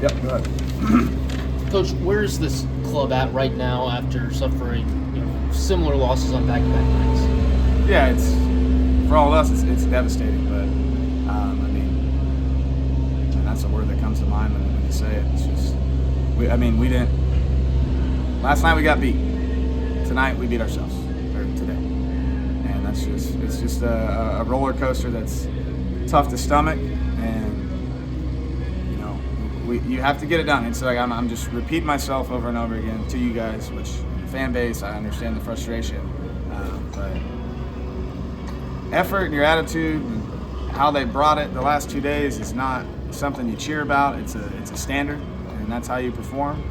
Yep, go ahead. Coach, where is this club at right now after suffering similar losses on back-to-back nights? Yeah, it's for all of us. It's devastating, but and that's a word that comes to mind when you say it. It's just we didn't. Last night we got beat. Tonight we beat ourselves, or today, and it's just a roller coaster that's tough to stomach, and you have to get it done. It's like I'm just repeating myself over and over again to you guys, which fan base, I understand the frustration, but effort and your attitude and how they brought it the last 2 days is not something you cheer about. It's a standard, and that's how you perform.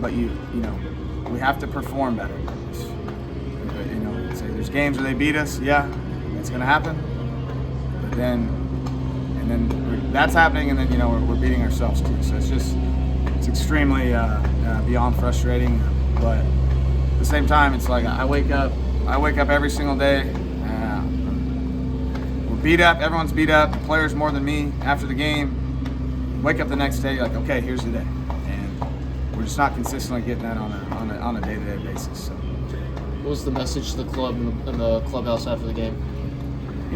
But we have to perform better. There's games where they beat us. Yeah, that's going to happen. But then that's happening, and then we're beating ourselves too. So it's extremely beyond frustrating. But at the same time, it's like I wake up every single day. We're beat up. Everyone's beat up. The players more than me. After the game, wake up the next day, you're like, okay, here's the day, and we're just not consistently getting that on a day-to-day basis. So. What was the message to the club and the clubhouse after the game?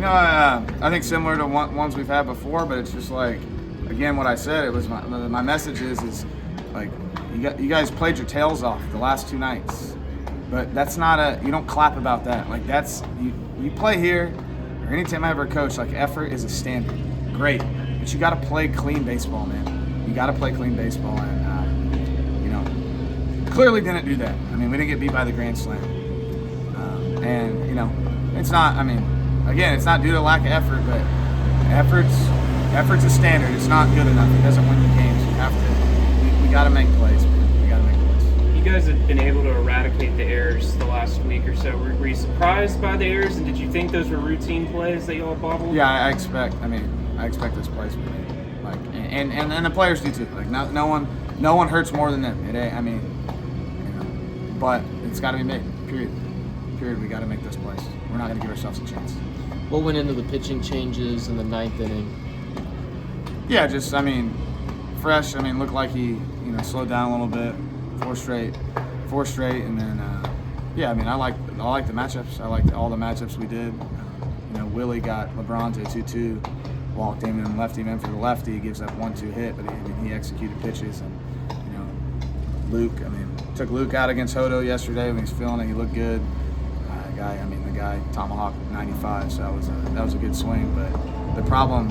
I think similar to ones we've had before, but it's just like, again, what I said. It was my message is like, you guys played your tails off the last 2 nights, but that's not you don't clap about that. Like that's you play here, or anytime I ever coach, like effort is a standard. Great, but you got to play clean baseball, man. You got to play clean baseball, and clearly didn't do that. I mean, we didn't get beat by the Grand Slam, and it's not. I mean. Again, it's not due to lack of effort, but effort's a standard. It's not good enough. It doesn't win you games. You have to. We got to make plays. We got to make plays. You guys have been able to eradicate the errors the last week or so. Were you surprised by the errors, and did you think those were routine plays that y'all bobbled? Yeah, I expect those plays to be made. Like, and the players do too. Like, no one hurts more than them. But it's got to be made. Period. We got to make those plays. We're not going to give ourselves a chance. What went into the pitching changes in the 9th inning? Yeah, just fresh. Looked like he slowed down a little bit. Four straight, and then I like the matchups. I liked all the matchups we did. Willie got LeBron to a 2-2, walked him and left him in for the lefty. He gives up 1-2 hit, but he executed pitches. And Luke. Took Luke out against Hodo yesterday when he was feeling it. He looked good. The guy tomahawked 95, so that was a good swing. But the problem,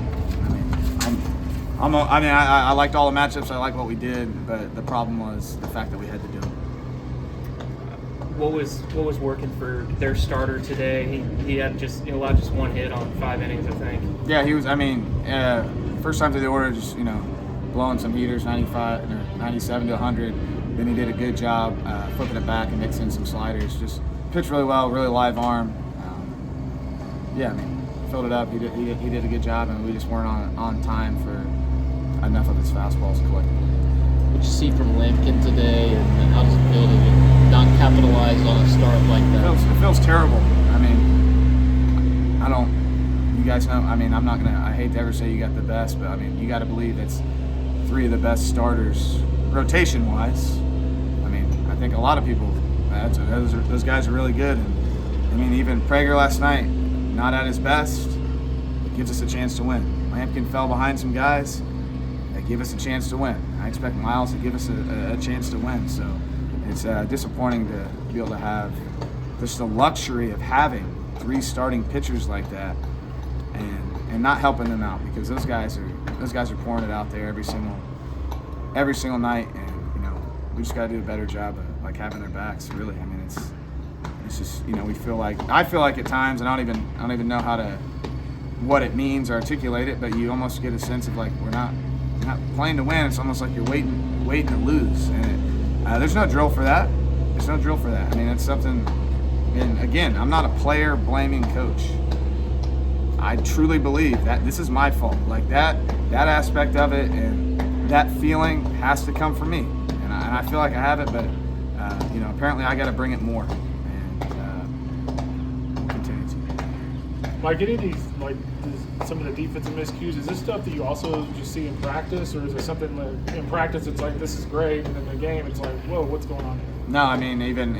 I liked all the matchups. I liked what we did, but the problem was the fact that we had to do it. What was working for their starter today? He had allowed just 1 hit on 5 innings, I think. Yeah, he was. First time through the order, just blowing some heaters, 95 or 97 to 100. Then he did a good job flipping it back and mixing some sliders. Just pitched really well, really live arm. Filled it up. He did a good job, and we just weren't on time for enough of his fastballs collectively. What you see from Lampkin today, and how does it feel to not capitalize on a start like that? It feels terrible. You guys know. I'm not gonna. I hate to ever say you got the best, but you got to believe that's 3 of the best starters rotation-wise. I think a lot of people. Those guys are really good, and even Prager last night, not at his best, gives us a chance to win. Lampkin fell behind some guys that give us a chance to win. I expect Miles to give us a chance to win. So it's disappointing to be able to have just the luxury of having 3 starting pitchers like that, and not helping them out, because those guys are pouring it out there every single night, and we just got to do a better job of having their backs. Really, it's just I feel like at times, and I don't even know what it means or articulate it, but you almost get a sense of like we're not playing to win. It's almost like you're waiting to lose, and there's no drill for that. It's something. And again, I'm not a player blaming coach. I truly believe that this is my fault. Like that aspect of it and that feeling has to come from me, and I feel like I have it, but apparently I got to bring it more, and we'll continue to. Like any of these, some of the defensive miscues. Is this stuff that you also just see in practice, or is it something that in practice it's like this is great, and in the game it's like, whoa, what's going on here? No, I mean, even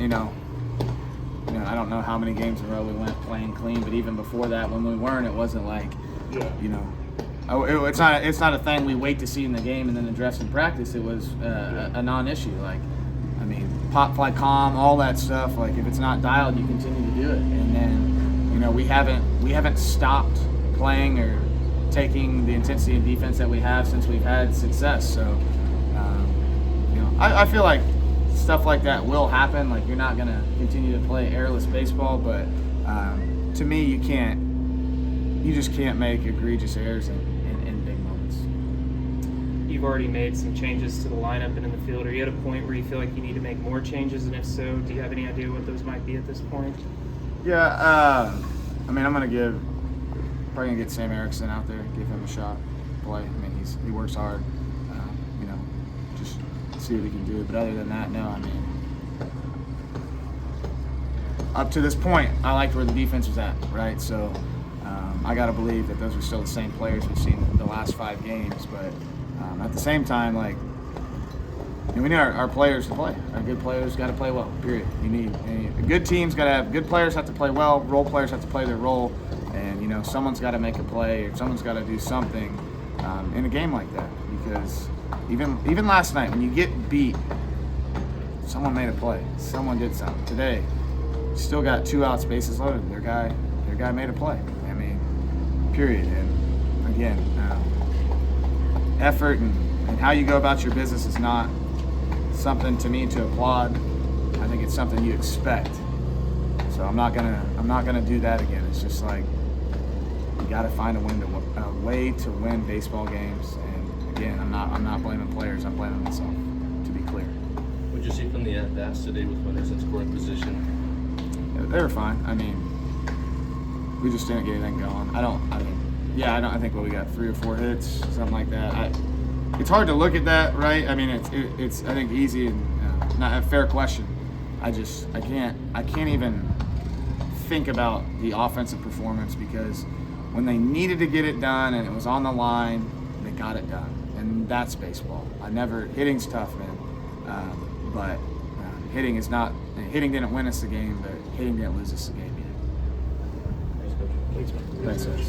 I don't know how many games in a row we went playing clean, but even before that, when we weren't, it wasn't like, it's not a thing we wait to see in the game and then address in practice. It was a non-issue. Like, I mean, pop, fly, calm, all that stuff. Like, if it's not dialed, you continue to do it. And then, we haven't stopped playing or taking the intensity and defense that we have since we've had success. So, I feel like stuff like that will happen. Like, you're not going to continue to play airless baseball, but to me, you just can't make egregious errors in big moments. You've already made some changes to the lineup and in the field. Are you at a point where you feel like you need to make more changes? And if so, do you have any idea what those might be at this point? Yeah, I mean, I'm probably going to get Sam Erickson out there, give him a shot, play. I mean, he works hard, just see what he can do. But other than that, no, I mean, up to this point, I liked where the defense was at, right? So I got to believe that those are still the same players we've seen the last 5 games. But at the same time, like, we need our players to play. Our good players got to play well, period. A good team's got to have good players have to play well, role players have to play their role, and, someone's got to make a play or someone's got to do something in a game like that. Because even last night, when you get beat, someone made a play. Someone did something. Today, still got 2 outs, bases loaded. Their guy made a play. I mean, period. And again, effort and how you go about your business is not something to me to applaud. I think it's something you expect. So I'm not gonna do that again. It's just like, you got to find a way to win baseball games. And again, I'm not blaming players. I'm blaming myself. To be clear. What did you see from the at-bats today with runners in scoring position? They were fine. I mean, we just didn't get anything going. I think we got 3 or 4 hits, something like that. It's hard to look at that, right? I mean, it's I think easy and not a fair question. I can't even think about the offensive performance, because when they needed to get it done and it was on the line, they got it done, and that's baseball. Hitting's tough, man, but hitting didn't win us the game, but hitting didn't lose us the game either. Thanks, Coach. Thanks, Coach.